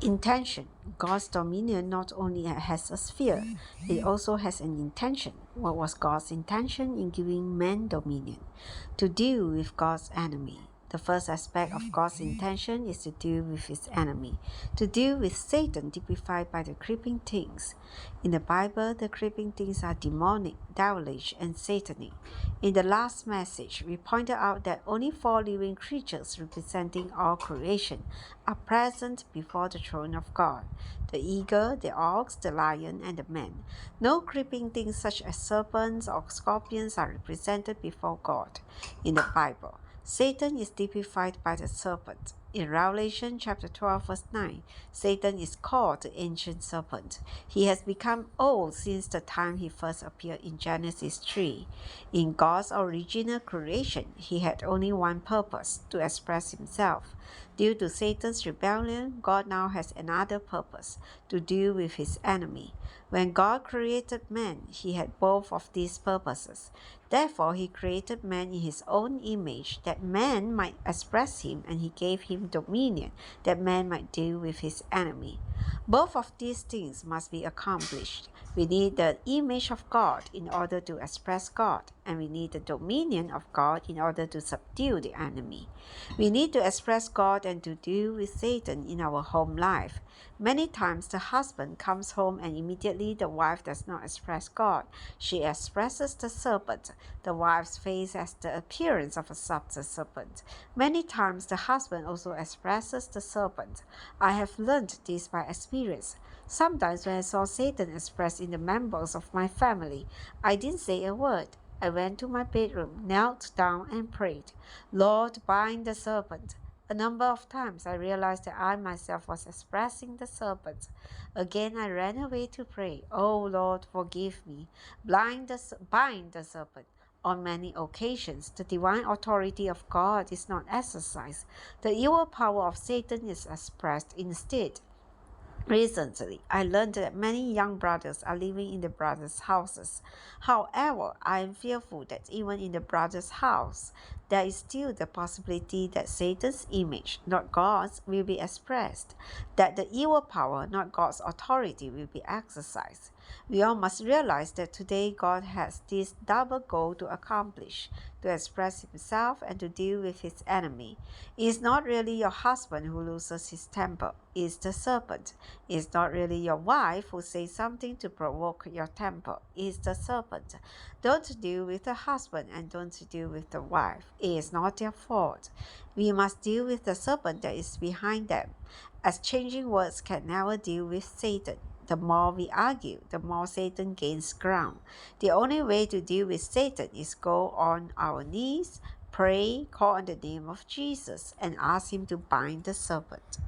Intention. God's dominion not only has a sphere, it also has an intention. What was God's intention in giving man dominion? To deal with God's enemy. The first aspect of God's intention is to deal with his enemy, to deal with Satan typified by the creeping things. In the Bible, the creeping things are demonic, devilish, and satanic. In the last message, we pointed out that only 4 living creatures representing all creation are present before the throne of God: the eagle, the ox, the lion, and the man. No creeping things such as serpents or scorpions are represented before God in the Bible. Satan is typified by the serpent. In Revelation chapter 12 verse 9, Satan is called the ancient serpent. He has become old since the time he first appeared in Genesis 3. In God's original creation, he had only one purpose: to express himself. Due to Satan's rebellion, God now has another purpose: to deal with his enemy. When God created man, he had both of these purposes. Therefore, he created man in his own image, that man might express him, and he gave him dominion, that man might deal with his enemy. Both of these things must be accomplished. We need the image of God in order to express God, and we need the dominion of God in order to subdue the enemy. We need to express God and to deal with Satan in our home life. Many times the husband comes home and immediately the wife does not express God. She expresses the serpent. The wife's face has the appearance of a subtle serpent. Many times the husband also expresses the serpent. I have learned this by experience. Sometimes when I saw Satan expressed in the members of my family, I didn't say a word. I went to my bedroom, knelt down and prayed, "Lord, bind the serpent." A number of times I realized that I myself was expressing the serpent. Again I ran away to pray, "Oh Lord, forgive me. Bind the serpent." On many occasions, the divine authority of God is not exercised. The evil power of Satan is expressed instead. Recently, I learned that many young brothers are living in the brothers' houses. However, I am fearful that even in the brothers' house, there is still the possibility that Satan's image, not God's, will be expressed, that the evil power, not God's authority, will be exercised. We all must realize that today God has this double goal to accomplish: to express himself and to deal with his enemy. It is not really your husband who loses his temper, it is the serpent. It is not really your wife who says something to provoke your temper, it is the serpent. Don't deal with the husband and don't deal with the wife. It is not their fault. We must deal with the serpent that is behind them. Exchanging words can never deal with Satan. The more we argue, the more Satan gains ground. The only way to deal with Satan is go on our knees, pray, call on the name of Jesus, and ask him to bind the serpent.